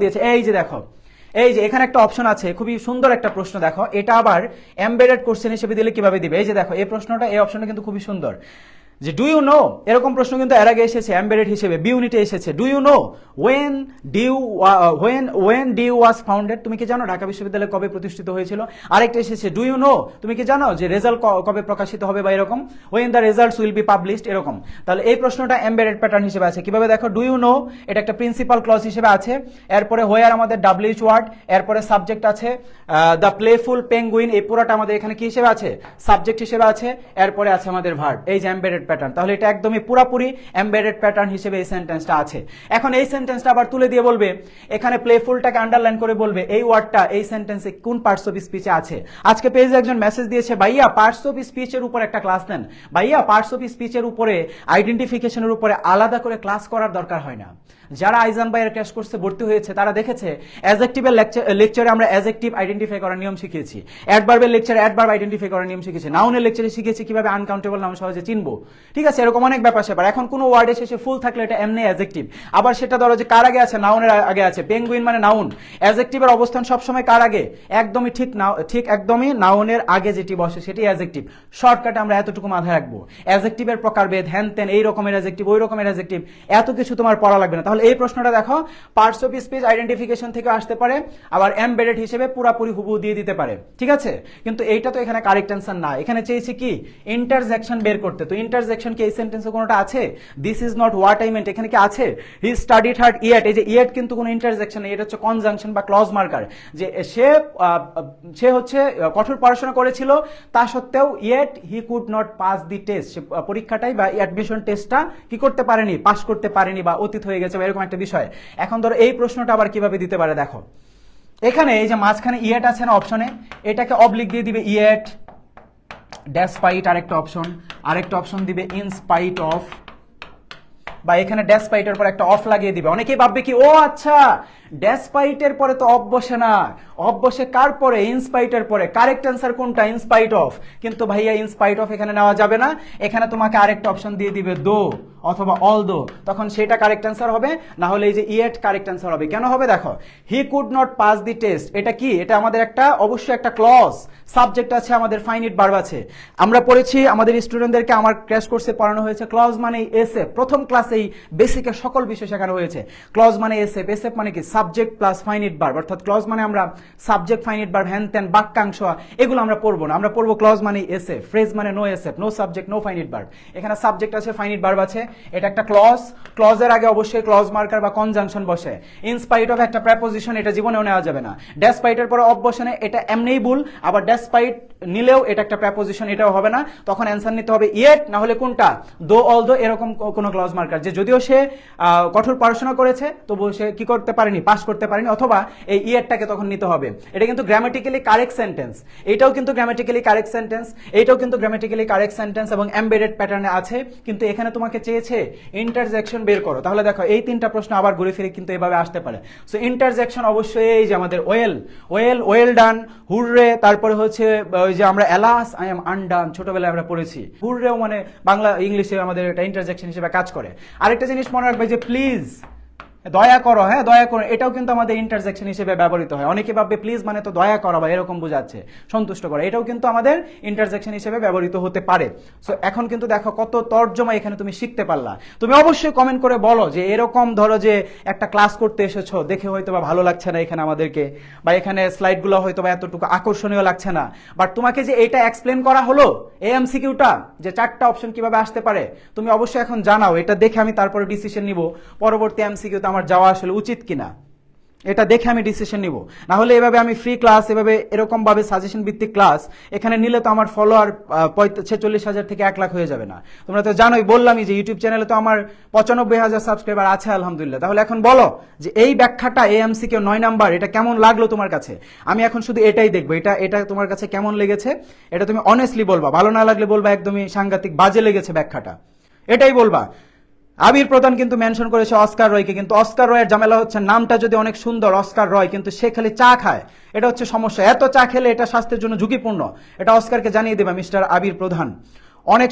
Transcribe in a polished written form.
দিয়েছে। এই যে দেখো, এই যে এখানে একটা অপশন আছে, খুবই সুন্দর একটা প্রশ্ন। দেখো এটা আবার এমবেডেড কোশ্চেন হিসেবে দিলে কিভাবে দিবে। এই যে দেখো এই প্রশ্নটা, এই অপশনটা কিন্তু খুবই সুন্দর, যে ডু ইউ নো, এরকম প্রশ্ন কিন্তু এর আগে এসেছে এমবেডেড হিসেবে, বি ইউনিটে এসেছে। Do you know when DU was founded, তুমি কি জানো ঢাকা বিশ্ববিদ্যালয় কবে প্রতিষ্ঠিত হয়েছিল। আরেকটা এসেছে ডু ইউ নো, তুমি কি জানো যে রেজাল্ট কবে প্রকাশিত হবে, বা এরকম when the results will be published, এরকম। তাহলে এই প্রশ্নটা এমবেডেড প্যাটার্ন হিসেবে আছে। কিভাবে দেখো, ডু ইউ নো এটা একটা প্রিন্সিপাল ক্লজ হিসেবে আছে, এরপরে হোয়ার আমাদের ডাব্লিউএইচ ওয়ার্ড, এরপরে সাবজেক্ট আছে দ্য প্লেফুল পেঙ্গুইন, এই পুরোটা আমাদের এখানে কি হিসেবে আছে, সাবজেক্ট হিসেবে আছে, এরপরে আছে আমাদের ভার্ব। এই যে এমবেডেড প্যাটার্ন, তাহলে এটা একদমই পুরোপুরি এমবেডেড প্যাটার্ন হিসেবে এই সেন্টেন্সটা আছে। এখন এই সেন্টেন্সটা আবার তুলে দিয়ে বলবে, এখানে প্লেফুলটাকে আন্ডারলাইন করে বলবে এই ওয়ার্ডটা এই সেন্টেন্সে কোন পার্টস অফ স্পিচে আছে। আজকে পেজে একজন মেসেজ দিয়েছে, ভাইয়া পার্টস অফ স্পিচের উপর একটা ক্লাস নেন। ভাইয়া পার্টস অফ স্পিচের উপরে, আইডেন্টিফিকেশনের উপরে আলাদা করে ক্লাস করার দরকার হয় না। যারা আইজান ভাইয়ের ক্র্যাশ কোর্সে ভর্তি হয়েছে তারা দেখেছে অ্যাডজেক্টিভের লেকচারে আমরা অ্যাডজেক্টিভ আইডেন্টিফাই করার নিয়ম শিখিয়েছি, অ্যাডভার্বের লেকচারে অ্যাডভার্ব আইডেন্টিফাই করার নিয়ম শিখেছি, নাউনের লেকচারে শিখেছি কিভাবে আনকাউন্টেবল নাউন সহজে চিনবো। ঠিক আছে, এরকম অনেক ব্যাপার স্যাপার। এখন কোনো ওয়ার্ডের শেষে ফুল থাকলে এটা এমনি অ্যাডজেক্টিভ, আবার সেটা ধরো যে কার আগে আছে, নাউনের আগে আছে। পেঙ্গুইন মানে নাউন, অ্যাডজেক্টিভের অবস্থান সবসময় কার আগে, একদমই ঠিক একদমই নাউনের আগে যেটি বসে সেটি অ্যাডজেক্টিভ। শর্টকাটে আমরা এতটুকু মাথায় রাখবো, অ্যাডজেক্টিভের প্রকারভেদ, হ্যান তেন, এই রকমের অ্যাডজেক্টিভ, ওই রকমের অ্যাডজেক্টিভ, এত কিছু তোমার পড়া লাগবে না। তাহলে এই প্রশ্নটা দেখো পার্টস অফ স্পিচ আইডেন্টিফিকেশন থেকে আসতে পারে, আবার এমবেডেড হিসেবে পুরাপুরি হুবহু দিয়ে দিতে পারে। ঠিক আছে, কিন্তু এইটা তো এখানে কারেক্ট অ্যান্সার না। এখানে চেয়েছি কি, ইন্টারজেকশন বের করতে। তো ইন্টারজেকশন কি এই সেন্টেন্সে কোনোটা আছে? This is not what I meant, এখানে কি আছে? হি স্টাডিড হার্ড ইয়েট, এই যে ইয়েট কিন্তু কোনো ইন্টারজেকশন নেই, এটা হচ্ছে কনজাংশন বা ক্লজ মার্কার। যে সে হচ্ছে কঠোর পড়াশোনা করেছিল, তা সত্ত্বেও yet he could not pass the test, সে পরীক্ষাটাই বা অ্যাডমিশন টেস্টটা কি করতে পারেনি, পাস করতে পারেনি, বা অতীত হয়ে গেছে, বা এরকম একটা বিষয়। এখন ধরো এই প্রশ্নটা আবার কিভাবে দিতে পারে, দেখো এখানে এই যে মাঝখানে ইয়েট আছে না অপশনে, এটাকে অবলিক দিয়ে দিবে ইয়েট ডেসপাইট, আরেকটা অপশন দিবে ইন স্পাইট অফ, বা এখানে ডেসপাইটের পর একটা অফ লাগিয়ে দিবে। অনেকেই ভাববে কি, ও আচ্ছা ডেসপাইটের পরে তো অফ বসে না, অফ বসে কার পরে, ইনস্পাইটের পরে। কারেক্ট অ্যান্সার কোনটা, ইনস্পাইট অফ। কিন্তু ভাইয়া ইনস্পাইট অফ এখানে নেওয়া যাবে না, এখানে তোমাকে আরেকটা অপশন দিয়ে দিবে দো অথবা অল দো, তখন সেটা কারেক্ট অ্যান্সার হবে। না হলে এই যে ইয়েট কারেক্ট অ্যান্সার হবে। কেন হবে দেখো, হি could not pass the test, এটা কি, এটা আমাদের একটা অবশ্যই একটা ক্লজ, সাবজেক্ট আছে, আমাদের ফাইনিট ভার্ব আছে। আমরা পড়েছি, আমাদের স্টুডেন্টদেরকে আমার ক্র্যাশ কোর্সে পড়ানো হয়েছে ক্লজ মানে এসএফ, প্রথম ক্লাসেই বেসিকের সকল বিষয় শেখানো হয়েছে। ক্লজ মানে এসএফ, এসএফ মানে কি, সাবজেক্ট প্লাস ফাইনিট ভার্ব, অর্থাৎ ক্লজ মানে আমরা সাবজেক্ট ফাইনিট ভার্ব হ্যান তেন বাক্যাংশ এগুলো আমরা পড়বো না, আমরা পড়বো ক্লজ মানে এসএফ, ফ্রেজ মানে no SF, no subject no finite verb. এখানে সাবজেক্ট আছে, ফাইনিট ভার্ব আছে, এটা একটা ক্লজ, ক্লজের আগে অবশ্যই ক্লজ মার্কার বা কনজাংশন বসে। ইনস্পাইট অফ একটা প্রেপোজিশন, এটা জীবনেও নেওয়া যাবে না। ডেসপাইটের পরে অফ বসে, এটা এমনিই ভুল, আবার ডেসপাইট নিলেও এটা একটা প্রেপোজিশন, এটাও হবে না। তখন অ্যান্সার নিতে হবে ইয়েট, না হলে কোনটা, দো অল দো, এরকম কোনো ক্লজ মার্কার, যে যদিও সে কঠোর পড়াশোনা করেছে তবুও সে কি করতে পারেনি, পাস করতে পারেনি, অথবা এই ইয়েটটাকে তখন নিতে হবে। এটা কিন্তু গ্রামাটিক্যালি কারেক্ট সেন্টেন্স, এটাও কিন্তু গ্রামাটিক্যালি কারেক্ট সেন্টেন্স, এটাও কিন্তু গ্রামাটিক্যালি কারেক্ট সেন্টেন্স এবং এমবেডেড প্যাটার্নে আছে। কিন্তু এখানে তোমাকে চেয়েছে ইন্টারজেকশন বের করো। তাহলে দেখো এই তিনটা প্রশ্ন আবার ঘুরে ফিরে কিন্তু এভাবে আসতে পারে। সো ইন্টারজেকশন অবশ্যই এই যে আমাদের ওয়েল ডান, হুররে, তারপরে হচ্ছে ওই যে আমরা এলাস আই এম আনডান, ছোটবেলায় আমরা পড়েছি। হুররেও মানে বাংলা ইংলিশে আমাদের এটা ইন্টারজেকশন হিসেবে কাজ করে। আরেকটা জিনিস মনে রাখবে যে প্লিজ, দয়া করো, হ্যাঁ দয়া করো, এটাও কিন্তু আমাদের ইন্টারজেকশন হিসেবে ব্যবহৃত হয়। অনেকে ভাববে প্লিজ মানে তো দয়া করা বা এরকম বোঝাচ্ছে, সন্তুষ্ট করা, এটাও কিন্তু আমাদের ইন্টারজেকশন হিসেবে ব্যবহৃত হতে পারে। সো এখন কিন্তু দেখো কত তর্জমা এখানে তুমি শিখতে পারলা। তুমি অবশ্যই কমেন্ট করে বলো যে এরকম ধরো যে একটা ক্লাস করতে এসেছো, দেখে হয়তো বা ভালো লাগছে না এখানে আমাদেরকে, বা এখানে স্লাইডগুলো হয়তো বা এতটুকু আকর্ষণীয় লাগছে না, বাট তোমাকে যে এটা এক্সপ্লেন করা হলো এই এমসিকিউটা, যে চারটা অপশন কিভাবে আসতে পারে, তুমি অবশ্যই এখন জানাও। এটা দেখে আমি তারপরে ডিসিশন নিব পরবর্তী এমসিকিউতে আমার যাওয়া আসলে উচিত কিনা, এটা দেখে আমি ডিসিশন নিব। না হলে এভাবে আমি ফ্রি ক্লাস, এভাবে এরকম ভাবে সাজেশন ভিত্তিক ক্লাস এখানে নিলে তো আমার ফলোয়ার 46,000 থেকে 1 লাখ হয়ে যাবে না। তোমরা তো জানোই, বললামই যে ইউটিউব চ্যানেলে তো আমার 95,000 সাবস্ক্রাইবার আছে আলহামদুলিল্লাহ। তাহলে এখন বলো যে এই ব্যাখ্যাটা এএমসিকিউ 9 নাম্বার এটা কেমন লাগলো তোমার কাছে। আমি এখন শুধু এটাই দেখবো, এটা তোমার কাছে কেমন লেগেছে, এটা তুমি অনেস্টলি বলবা। ভালো না লাগলে বলবা একদমই সাংঘাতিক বাজে লেগেছে ব্যাখ্যাটা, এটাই বলবা। আবির প্রধান কিন্তু মেনশন করেছে অস্কার রয়কে, কিন্তু অস্কার রয়ের ঝামেলা হচ্ছে নামটা যদি অনেক সুন্দর অস্কার রয়, কিন্তু সে খালি চা খায়, এটা হচ্ছে সমস্যা। এত চা খেলে এটা স্বাস্থ্যের জন্য ঝুঁকিপূর্ণ, এটা অস্কারকে জানিয়ে দেবা মিস্টার আবির প্রধান। অনেক